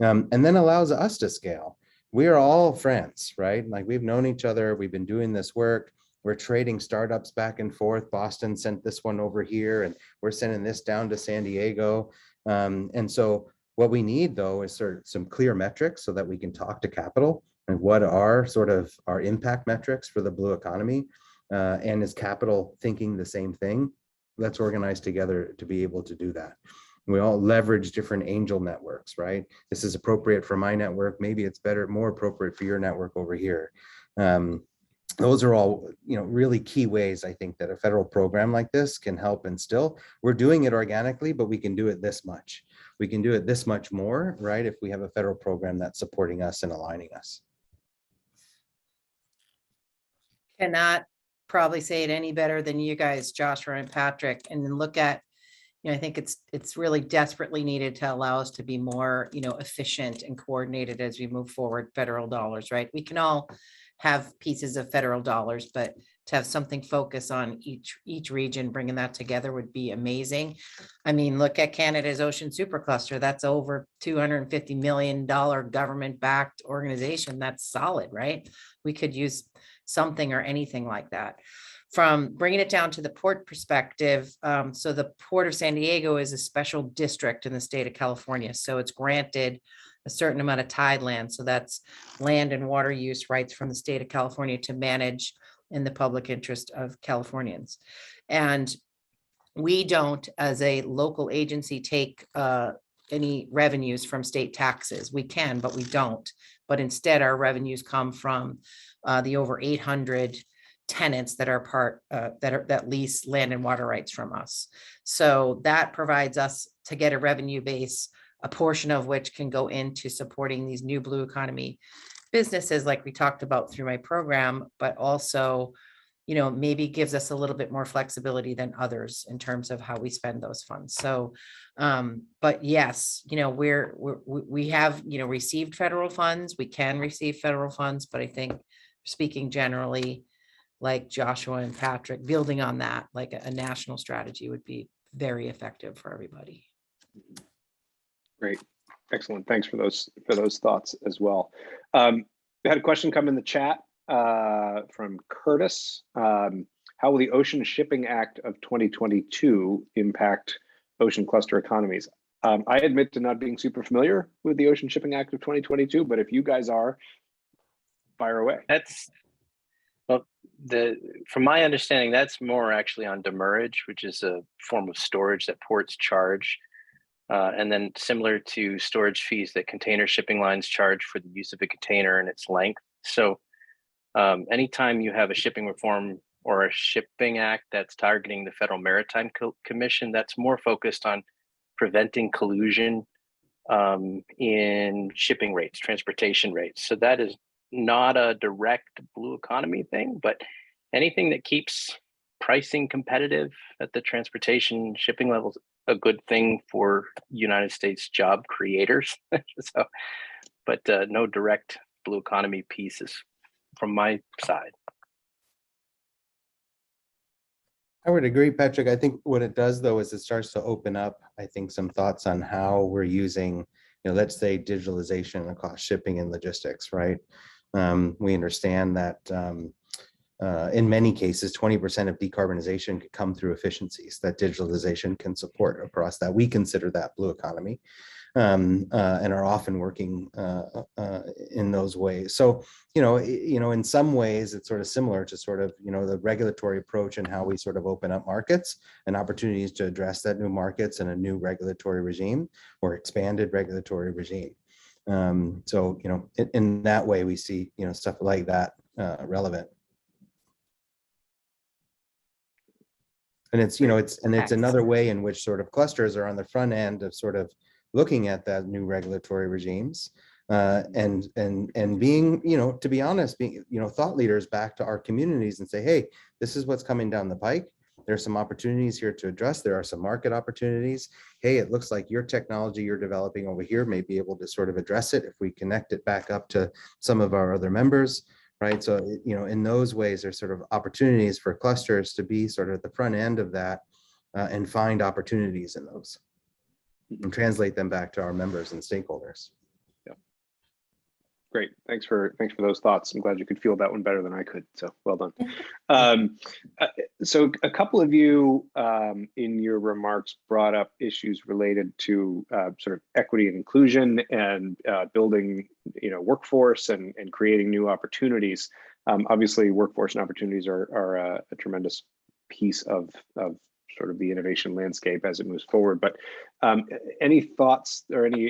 and then allows us to scale. We are all friends, right? Like we've known each other, we've been doing this work, we're trading startups back and forth. Boston sent this one over here and we're sending this down to San Diego. And so what we need though is sort of some clear metrics so that we can talk to capital and what are sort of our impact metrics for the blue economy, and is capital thinking the same thing? Let's organize together to be able to do that. We all leverage different angel networks, right? This is appropriate for my network. Maybe it's more appropriate for your network over here. Those are all, really key ways I think that a federal program like this can help instill. We're doing it organically, but we can do it this much. We can do it this much more, right? If we have a federal program that's supporting us and aligning us. Cannot probably say it any better than you guys, Joshua and Patrick, and then look at, I think it's really desperately needed to allow us to be more, efficient and coordinated as we move forward federal dollars, right? We can all have pieces of federal dollars, but to have something focus on each region, bringing that together would be amazing. I mean, look at Canada's Ocean Supercluster. That's over $250 million government-backed organization. That's solid, right? We could use something or anything like that. From bringing it down to the port perspective, so the Port of San Diego is a special district in the state of California. So it's granted a certain amount of tide land. So that's land and water use rights from the state of California to manage in the public interest of Californians. And we don't, as a local agency, take any revenues from state taxes. We can, but we don't. But instead, our revenues come from the over 800 tenants that are that lease land and water rights from us. So that provides us to get a revenue base, a portion of which can go into supporting these new blue economy businesses like we talked about through my program, but also, maybe gives us a little bit more flexibility than others in terms of how we spend those funds. So, but yes, we have, received federal funds, we can receive federal funds, but I think speaking generally, like Joshua and Patrick, building on that, like a national strategy would be very effective for everybody. Great, excellent. Thanks for those thoughts as well. We had a question come in the chat from Curtis. How will the Ocean Shipping Act of 2022 impact ocean cluster economies? I admit to not being super familiar with the Ocean Shipping Act of 2022, but if you guys are, fire away. From my understanding, that's more actually on demurrage, which is a form of storage that ports charge. And then similar to storage fees that container shipping lines charge for the use of a container and its length. So anytime you have a shipping reform or a shipping act that's targeting the Federal Maritime Commission, that's more focused on preventing collusion in shipping rates, transportation rates. So that is not a direct blue economy thing, but anything that keeps pricing competitive at the transportation shipping levels, a good thing for United States job creators. So, but no direct blue economy pieces from my side. I would agree, Patrick. I think what it does though is it starts to open up, I think, some thoughts on how we're using, let's say digitalization across shipping and logistics, right? We understand that in many cases, 20% of decarbonization could come through efficiencies that digitalization can support across that. We consider that blue economy, and are often working in those ways. So, in some ways, it's sort of similar to sort of, the regulatory approach and how we sort of open up markets and opportunities to address that new markets and a new regulatory regime or expanded regulatory regime. So, in that way, we see, stuff like that relevant. And it's, it's another way in which sort of clusters are on the front end of sort of looking at that new regulatory regimes and being, to be honest, being, thought leaders back to our communities and say, hey, this is what's coming down the pike. There's some opportunities here to address. There are some market opportunities. Hey, it looks like your technology you're developing over here may be able to sort of address it if we connect it back up to some of our other members. Right. So, in those ways, there's sort of opportunities for clusters to be sort of at the front end of that and find opportunities in those and translate them back to our members and stakeholders. Yeah. Great. Thanks for those thoughts. I'm glad you could feel that one better than I could. So well done. So a couple of you in your remarks brought up issues related to sort of equity and inclusion and building, workforce and creating new opportunities. Obviously, workforce and opportunities are a tremendous piece of sort of the innovation landscape as it moves forward. But any thoughts or any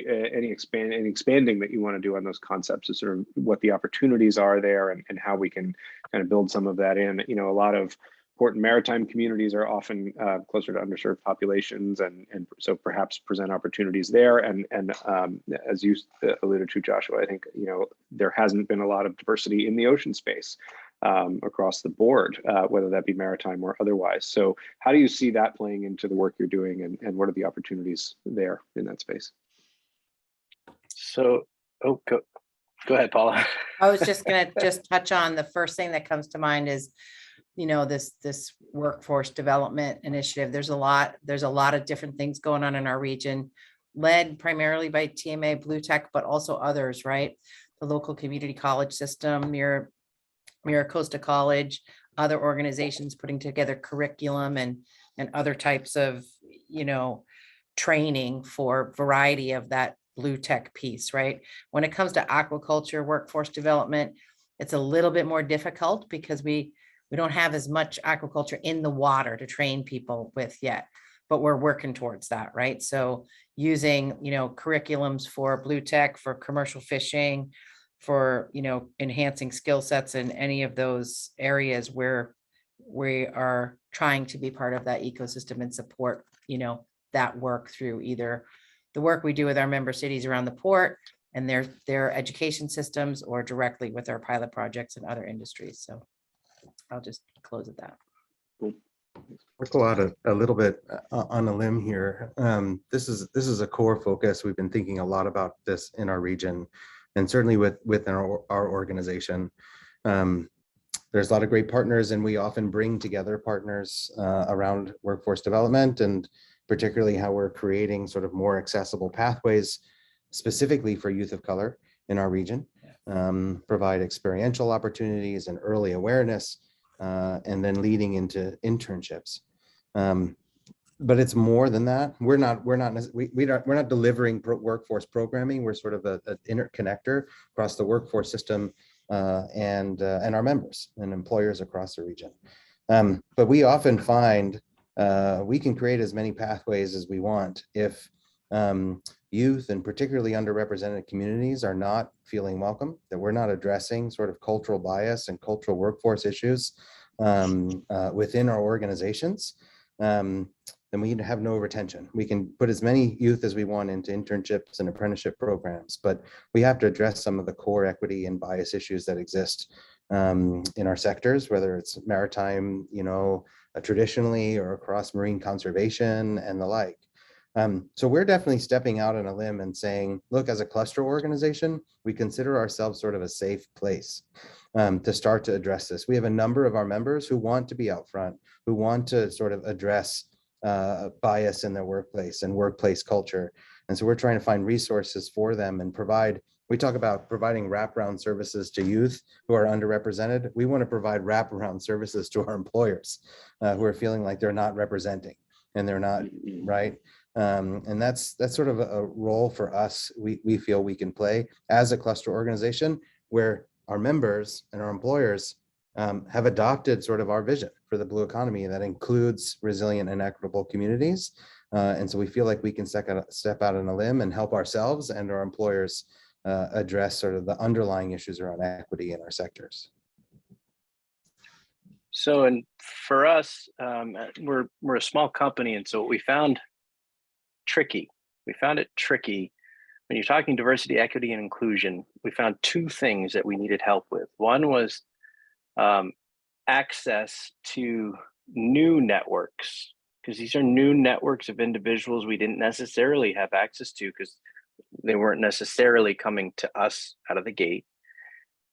expanding that you want to do on those concepts of sort of what the opportunities are there and how we can kind of build some of that in? A lot of port and maritime communities are often closer to underserved populations, and so perhaps present opportunities there. And as you alluded to, Joshua, I think there hasn't been a lot of diversity in the ocean space across the board, whether that be maritime or otherwise. So how do you see that playing into the work you're doing, and what are the opportunities there in that space? So, go ahead, Paula. I was just going to touch on the first thing that comes to mind is, this workforce development initiative. There's a lot of different things going on in our region, led primarily by TMA Blue Tech, but also others, right? The local community college system, Mira Costa College, other organizations putting together curriculum and other types of, training for variety of that blue tech piece, right? When it comes to aquaculture workforce development, it's a little bit more difficult because we don't have as much aquaculture in the water to train people with yet, but we're working towards that, right? So using, curriculums for blue tech, for commercial fishing, for, enhancing skill sets in any of those areas where we are trying to be part of that ecosystem and support, that work through either the work we do with our member cities around the port and their education systems, or directly with our pilot projects and other industries. So I'll just close at that. Cool. We'll go out a little bit on a limb here. This is a core focus. We've been thinking a lot about this in our region, and certainly within our organization. There's a lot of great partners, and we often bring together partners around workforce development, and particularly how we're creating sort of more accessible pathways specifically for youth of color in our region, provide experiential opportunities and early awareness, and then leading into internships. But it's more than that. We're not delivering workforce programming. We're sort of an interconnector across the workforce system and our members and employers across the region. But we often find we can create as many pathways as we want if youth and particularly underrepresented communities are not feeling welcome, that we're not addressing sort of cultural bias and cultural workforce issues within our organizations, then we have no retention. We can put as many youth as we want into internships and apprenticeship programs, but we have to address some of the core equity and bias issues that exist in our sectors, whether it's maritime, traditionally, or across marine conservation and the like. So we're definitely stepping out on a limb and saying, look, as a cluster organization, we consider ourselves sort of a safe place to start to address this. We have a number of our members who want to be out front, who want to sort of address bias in their workplace and workplace culture. And so we're trying to find resources for them and we talk about providing wraparound services to youth who are underrepresented. We want to provide wraparound services to our employers who are feeling like they're not representing and they're not, right? And that's sort of a role for us we feel we can play as a cluster organization where our members and our employers have adopted sort of our vision for the blue economy that includes resilient and equitable communities. And so we feel like we can step out on a limb and help ourselves and our employers address sort of the underlying issues around equity in our sectors. So, and for us, we're a small company, and so what we found tricky. We found it tricky when you're talking diversity, equity, and inclusion. We found two things that we needed help with. One was access to new networks, because these are new networks of individuals we didn't necessarily have access to because they weren't necessarily coming to us out of the gate.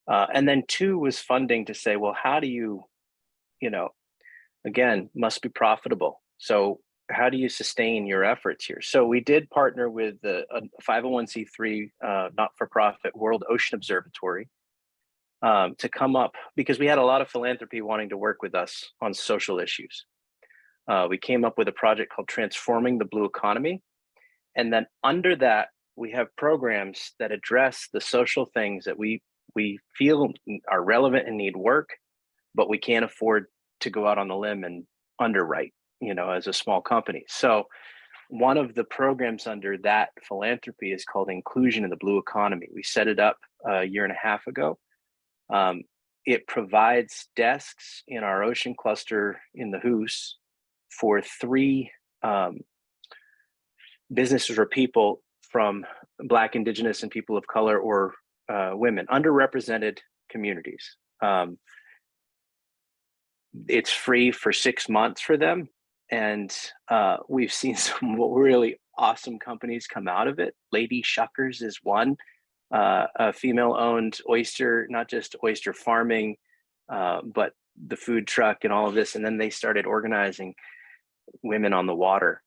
And then two was funding to say, well, how do you, again, must be profitable. So how do you sustain your efforts here? So we did partner with a 501c3 not-for-profit World Ocean Observatory to come up, because we had a lot of philanthropy wanting to work with us on social issues. We came up with a project called Transforming the Blue Economy. And then under that, we have programs that address the social things that we feel are relevant and need work, but we can't afford to go out on the limb and underwrite, as a small company. So one of the programs under that philanthropy is called Inclusion in the Blue Economy. We set it up a year and a half ago. It provides desks in our ocean cluster in the Hoos for 3 businesses or people from Black, Indigenous, and people of color or women, underrepresented communities. It's free for 6 months for them. And we've seen some really awesome companies come out of it. Lady Shuckers is one, a female-owned oyster, not just oyster farming, but the food truck and all of this. And then they started organizing women on the water,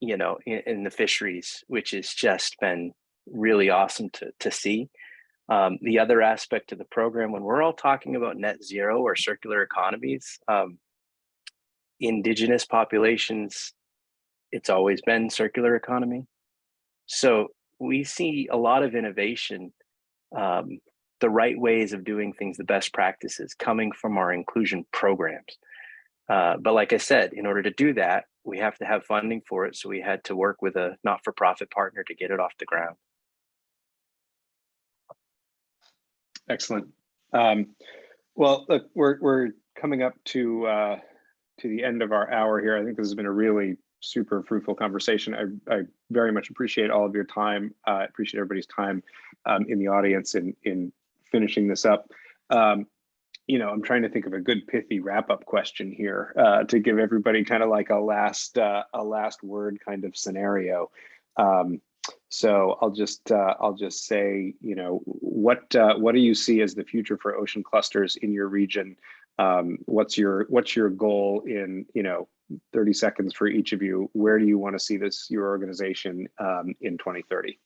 in the fisheries, which has just been really awesome to see. The other aspect of the program, when we're all talking about net zero or circular economies, Indigenous populations, it's always been circular economy. So we see a lot of innovation, the right ways of doing things, the best practices coming from our inclusion programs. But like I said, in order to do that, we have to have funding for it. So we had to work with a not-for-profit partner to get it off the ground. Excellent. Well, look, we're coming up to the end of our hour here. I think this has been a really super fruitful conversation. I very much appreciate all of your time. I appreciate everybody's time in the audience in finishing this up. I'm trying to think of a good pithy wrap-up question here to give everybody kind of like a last word kind of scenario. So I'll just say, what do you see as the future for ocean clusters in your region? What's your goal in 30 seconds for each of you? Where do you want to see your organization in 2030?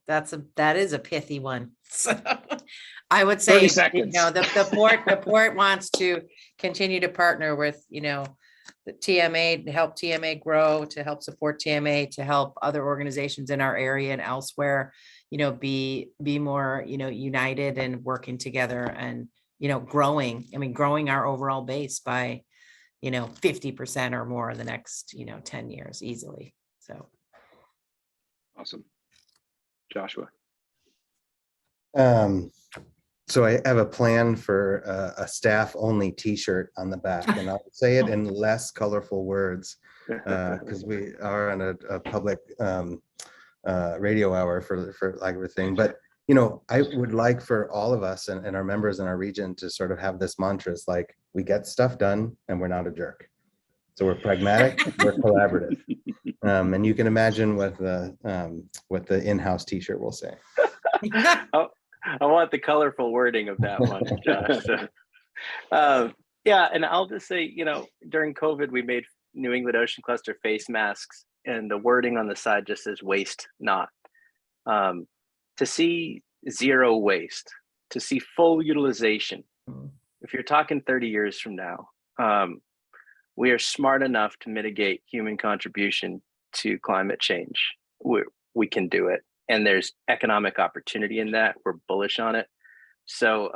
That is a pithy one. So I would say, 30 seconds. The port wants to continue to partner with, the TMA to help TMA grow, to help support TMA, to help other organizations in our area and elsewhere, be more, united and working together and, growing our overall base by, 50% or more in the next, 10 years easily. So. Awesome. Joshua. So I have a plan for a staff-only T-shirt on the back, and I'll say it in less colorful words because we are on a public radio hour for like everything. But I would like for all of us and our members in our region to sort of have this mantra: it's like we get stuff done, and we're not a jerk. So we're pragmatic, we're collaborative. And you can imagine what the in-house t-shirt will say. Oh, I want the colorful wording of that one, Josh. So, yeah, and I'll just say, during COVID, we made New England Ocean Cluster face masks, and the wording on the side just says "waste not." To see zero waste, to see full utilization. If you're talking 30 years from now, we are smart enough to mitigate human contribution to climate change. We can do it. And there's economic opportunity in that. We're bullish on it. So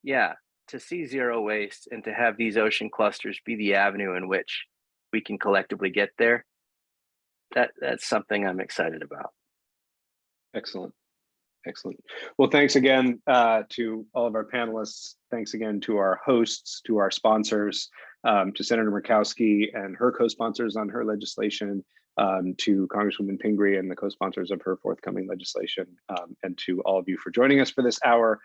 yeah, to see zero waste and to have these ocean clusters be the avenue in which we can collectively get there, that's something I'm excited about. Excellent. Excellent. Well, thanks again to all of our panelists. Thanks again to our hosts, to our sponsors, to Senator Murkowski and her co-sponsors on her legislation, to Congresswoman Pingree and the co-sponsors of her forthcoming legislation, and to all of you for joining us for this hour.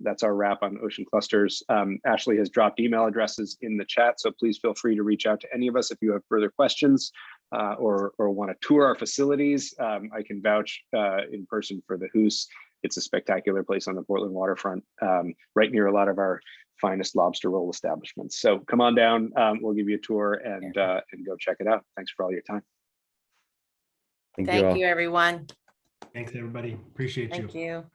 That's our wrap on Ocean Clusters. Ashley has dropped email addresses in the chat, so please feel free to reach out to any of us if you have further questions or want to tour our facilities. I can vouch in person for the Hoos. It's a spectacular place on the Portland waterfront, right near a lot of our finest lobster roll establishments. So come on down, we'll give you a tour and go check it out. Thanks for all your time. Thank you, everyone. Thanks, everybody. Appreciate you. Thank you.